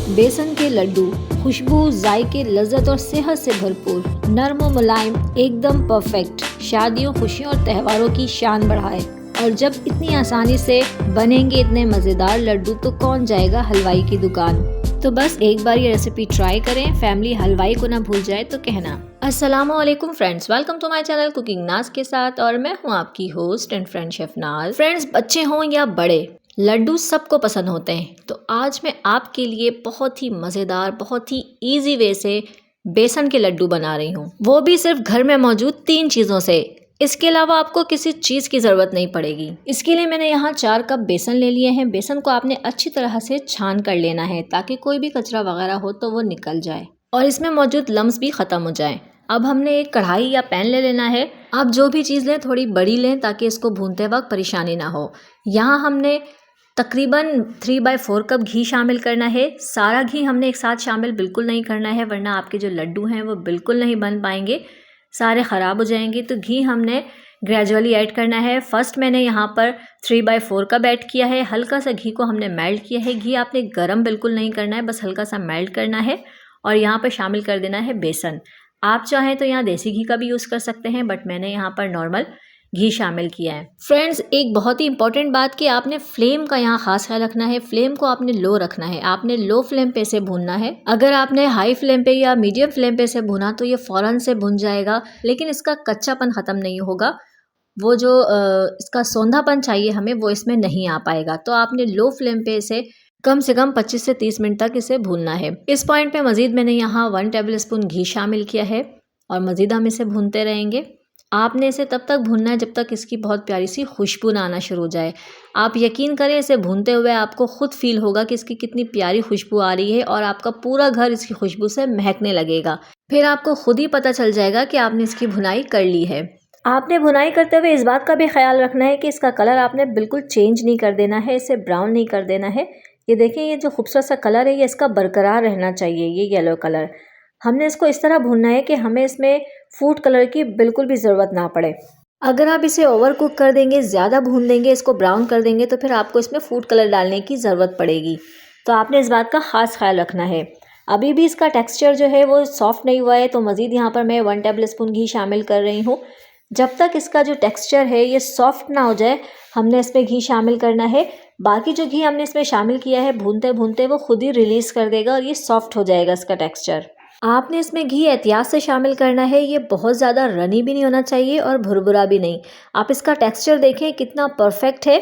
बेसन के लड्डू खुशबू, जायके, लज्जत और सेहत से भरपूर, नरम और मुलायम, एकदम परफेक्ट। शादियों, खुशियों और त्योहारों की शान बढ़ाए। और जब इतनी आसानी से बनेंगे इतने मज़ेदार लड्डू तो कौन जाएगा हलवाई की दुकान। तो बस एक बार ये रेसिपी ट्राई करें, फैमिली हलवाई को ना भूल जाए तो कहना। अस्सलामुअलैकुम friends, welcome to my channel cooking Naaz के साथ, और मैं हूँ आपकी host and friend chef Naaz. Friends, बच्चे हों या बड़े, लड्डू सबको पसंद होते हैं। तो आज मैं आपके लिए बहुत ही मज़ेदार, बहुत ही इजी वे से बेसन के लड्डू बना रही हूँ, वो भी सिर्फ घर में मौजूद 3 चीज़ों से। इसके अलावा आपको किसी चीज़ की ज़रूरत नहीं पड़ेगी। इसके लिए मैंने यहाँ 4 कप बेसन ले लिए हैं। बेसन को आपने अच्छी तरह से छान कर लेना है ताकि कोई भी कचरा वगैरह हो तो वो निकल जाए और इसमें मौजूद लम्स भी ख़त्म हो जाए। अब हमने एक कढ़ाई या पैन ले लेना है। आप जो भी चीज़ लें थोड़ी बड़ी लें ताकि इसको भूनते वक्त परेशानी ना हो। यहाँ हमने तकरीबन 3/4 कप घी शामिल करना है। सारा घी हमने एक साथ शामिल बिल्कुल नहीं करना है, वरना आपके जो लड्डू हैं वो बिल्कुल नहीं बन पाएंगे, सारे ख़राब हो जाएंगे। तो घी हमने ग्रेजुअली ऐड करना है। फर्स्ट मैंने यहाँ पर 3/4 कप ऐड किया है। हल्का सा घी को हमने मेल्ट किया है। घी आपने गरम बिल्कुल नहीं करना है, बस हल्का सा मेल्ट करना है। और यहाँ पर शामिल कर देना है बेसन। आप चाहें तो यहाँ देसी घी का भी यूज़ कर सकते हैं, बट मैंने यहाँ पर नॉर्मल घी शामिल किया है। फ्रेंड्स, एक बहुत ही इंपॉर्टेंट बात कि आपने फ्लेम का यहाँ खास ख्याल रखना है। फ्लेम को आपने लो रखना है, आपने लो फ्लेम पे इसे भूनना है। अगर आपने हाई फ्लेम पे या मीडियम फ्लेम पे इसे भुना तो ये फ़ौरन से भुन जाएगा, लेकिन इसका कच्चापन ख़त्म नहीं होगा। वो जो इसका सौंधापन चाहिए हमें, वो इसमें नहीं आ पाएगा। तो आपने लो फ्लेम पे इसे कम से कम 25 से 30 मिनट तक इसे भूनना है। इस पॉइंट पे मज़ीद मैंने यहाँ 1 टेबल स्पून घी शामिल किया है और मज़ीद हम इसे भूनते रहेंगे। आपने इसे तब तक भूनना है जब तक इसकी बहुत प्यारी सी खुशबू ना आना शुरू हो जाए। आप यकीन करें, इसे भूनते हुए आपको खुद फील होगा कि इसकी कितनी प्यारी खुशबू आ रही है और आपका पूरा घर इसकी खुशबू से महकने लगेगा। फिर आपको खुद ही पता चल जाएगा कि आपने इसकी भुनाई कर ली है। आपने भुनाई करते हुए इस बात का भी ख्याल रखना है कि इसका कलर आपने बिल्कुल चेंज नहीं कर देना है, इसे ब्राउन नहीं कर देना है। ये देखें, ये जो खूबसूरत सा कलर है ये इसका बरकरार रहना चाहिए, ये येलो कलर। हमने इसको इस तरह भूनना है कि हमें इसमें फूड कलर की बिल्कुल भी ज़रूरत ना पड़े। अगर आप इसे ओवर कुक कर देंगे, ज़्यादा भून देंगे, इसको ब्राउन कर देंगे, तो फिर आपको इसमें फूड कलर डालने की ज़रूरत पड़ेगी। तो आपने इस बात का ख़ास ख्याल रखना है। अभी भी इसका टेक्सचर जो है वो सॉफ्ट नहीं हुआ है, तो मज़ीद यहाँ पर मैं 1 टेबल स्पून घी शामिल कर रही हूँ। जब तक इसका जो टेक्सचर है ये सॉफ्ट ना हो जाए, हमने इसमें घी शामिल करना है। बाकी जो घी हमने इसमें शामिल किया है, भूनते भूनते वो खुद ही रिलीज़ कर देगा और ये सॉफ्ट हो जाएगा इसका टेक्सचर। आपने इसमें घी एहतियात से शामिल करना है। ये बहुत ज़्यादा रनी भी नहीं होना चाहिए और भुरभुरा भी नहीं। आप इसका टेक्सचर देखें कितना परफेक्ट है।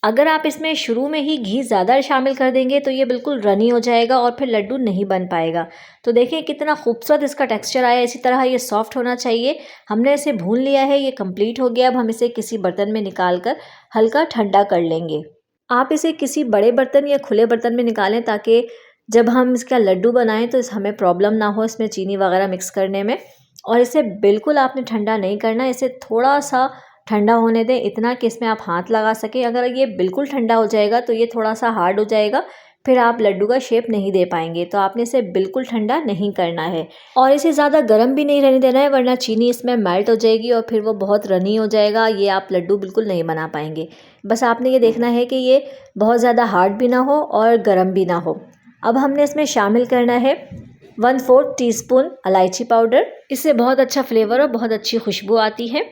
अगर आप इसमें शुरू में ही घी ज़्यादा शामिल कर देंगे तो ये बिल्कुल रनी हो जाएगा और फिर लड्डू नहीं बन पाएगा। तो देखिए कितना खूबसूरत इसका टेक्सचर आया। इसी तरह ये सॉफ्ट होना चाहिए। हमने इसे भून लिया है, ये कंप्लीट हो गया। अब हम इसे किसी बर्तन में निकाल कर हल्का ठंडा कर लेंगे। आप इसे किसी बड़े बर्तन या खुले बर्तन में निकालें ताकि जब हम इसका लड्डू बनाएं तो हमें प्रॉब्लम ना हो इसमें चीनी वगैरह मिक्स करने में। और इसे बिल्कुल आपने ठंडा नहीं करना, इसे थोड़ा सा ठंडा होने दें, इतना कि इसमें आप हाथ लगा सकें। अगर ये बिल्कुल ठंडा हो जाएगा तो ये थोड़ा सा हार्ड हो जाएगा, फिर आप लड्डू का शेप नहीं दे पाएंगे। तो आपने इसे बिल्कुल ठंडा नहीं करना है और इसे ज़्यादा गर्म भी नहीं रहने देना है, वरना चीनी इसमें मेल्ट हो जाएगी और फिर वो बहुत रनी हो जाएगा। ये आप लड्डू बिल्कुल नहीं बना पाएंगे। बस आपने ये देखना है कि ये बहुत ज़्यादा हार्ड भी ना हो और गर्म भी ना हो। अब हमने इसमें शामिल करना है 1/4 टीस्पून इलायची पाउडर। इससे बहुत अच्छा फ्लेवर और बहुत अच्छी खुशबू आती है।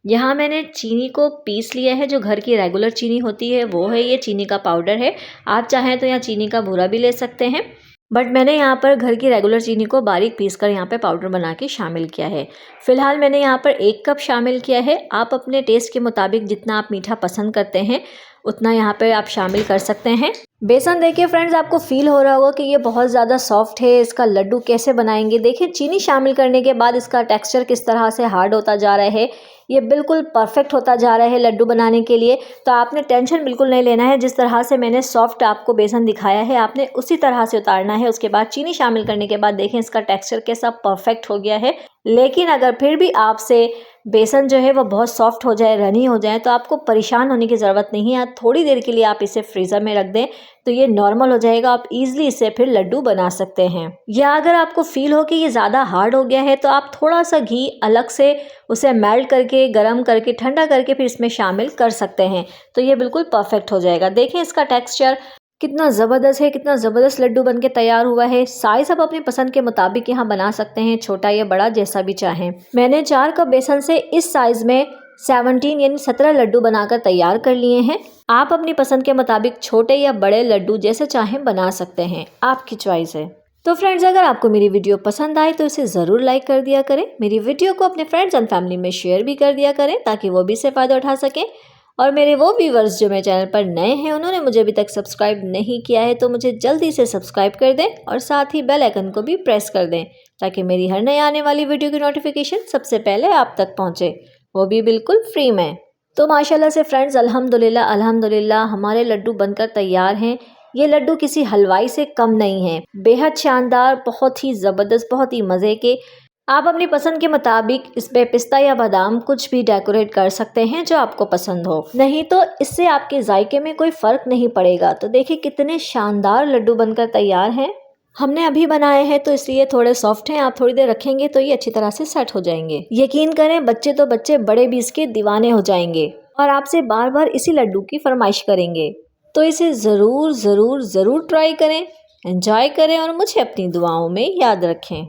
यहाँ मैंने चीनी को पीस लिया है, जो घर की रेगुलर चीनी होती है वो है, ये चीनी का पाउडर है। आप चाहें तो यहाँ चीनी का भूरा भी ले सकते हैं, बट मैंने यहाँ पर घर की रेगुलर चीनी को बारीक पीस कर यहाँ पे पाउडर बना के शामिल किया है। फ़िलहाल मैंने यहाँ पर 1 कप शामिल किया है। आप अपने टेस्ट के मुताबिक जितना आप मीठा पसंद करते हैं उतना यहाँ पे आप शामिल कर सकते हैं। बेसन देखिए फ्रेंड्स, आपको फील हो रहा होगा कि ये बहुत ज़्यादा सॉफ्ट है। इसका लड्डू कैसे बनाएंगे, देखिए चीनी शामिल करने के बाद इसका टेक्सचर किस तरह से हार्ड होता जा रहा है। ये बिल्कुल परफेक्ट होता जा रहा है लड्डू बनाने के लिए। तो आपने टेंशन बिल्कुल नहीं लेना है। जिस तरह से मैंने सॉफ्ट आपको बेसन दिखाया है, आपने उसी तरह से उतारना है। उसके बाद चीनी शामिल करने के बाद देखें इसका टेक्सचर कैसा परफेक्ट हो गया है। लेकिन अगर फिर भी आपसे बेसन जो है वो बहुत सॉफ्ट हो जाए, रनी हो जाए, तो आपको परेशान होने की ज़रूरत नहीं है। थोड़ी देर के लिए आप इसे फ्रीज़र में रख दें तो ये नॉर्मल हो जाएगा। आप इजीली इससे फिर लड्डू बना सकते हैं। या अगर आपको फील हो कि ये ज़्यादा हार्ड हो गया है तो आप थोड़ा सा घी अलग से उसे मेल्ट करके, गरम करके, ठंडा करके फिर इसमें शामिल कर सकते हैं। तो ये बिल्कुल परफेक्ट हो जाएगा। देखें इसका टेक्सचर कितना ज़बरदस्त है, कितना ज़बरदस्त लड्डू बन के तैयार हुआ है। साइज़ आप अपनी पसंद के मुताबिक यहाँ बना सकते हैं, छोटा या बड़ा जैसा भी चाहें। मैंने 4 कप बेसन से इस साइज़ में 17 यानी 17 लड्डू बनाकर तैयार कर लिए हैं। आप अपनी पसंद के मुताबिक छोटे या बड़े लड्डू जैसे चाहें बना सकते हैं, आपकी चॉइस है। तो फ्रेंड्स, अगर आपको मेरी वीडियो पसंद आए तो इसे ज़रूर लाइक कर दिया करें। मेरी वीडियो को अपने फ्रेंड्स एंड फैमिली में शेयर भी कर दिया करें ताकि वो भी इससे फ़ायदा उठा सकें। और मेरे वो व्यूवर्स जो मेरे चैनल पर नए हैं, उन्होंने मुझे अभी तक सब्सक्राइब नहीं किया है तो मुझे जल्दी से सब्सक्राइब कर दें और साथ ही बेल आइकन को भी प्रेस कर दें ताकि मेरी हर नई आने वाली वीडियो की नोटिफिकेशन सबसे पहले आप तक पहुँचे, वो भी बिल्कुल फ्री में। तो माशाल्लाह से फ्रेंड्स, अल्हम्दुलिल्लाह अल्हम्दुलिल्लाह हमारे लड्डू बनकर तैयार हैं। ये लड्डू किसी हलवाई से कम नहीं है, बेहद शानदार, बहुत ही ज़बरदस्त, बहुत ही मज़े के। आप अपनी पसंद के मुताबिक इस पे पिस्ता या बादाम कुछ भी डेकोरेट कर सकते हैं जो आपको पसंद हो, नहीं तो इससे आपके जायके में कोई फ़र्क नहीं पड़ेगा। तो देखिए कितने शानदार लड्डू बनकर तैयार हैं। हमने अभी बनाए हैं तो इसलिए थोड़े सॉफ्ट हैं, आप थोड़ी देर रखेंगे तो ये अच्छी तरह से सेट हो जाएंगे। यकीन करें, बच्चे तो बच्चे, बड़े भी इसके दीवाने हो जाएंगे और आपसे बार बार इसी लड्डू की फरमाइश करेंगे। तो इसे ज़रूर ज़रूर ज़रूर ट्राई करें, एंजॉय करें और मुझे अपनी दुआओं में याद रखें।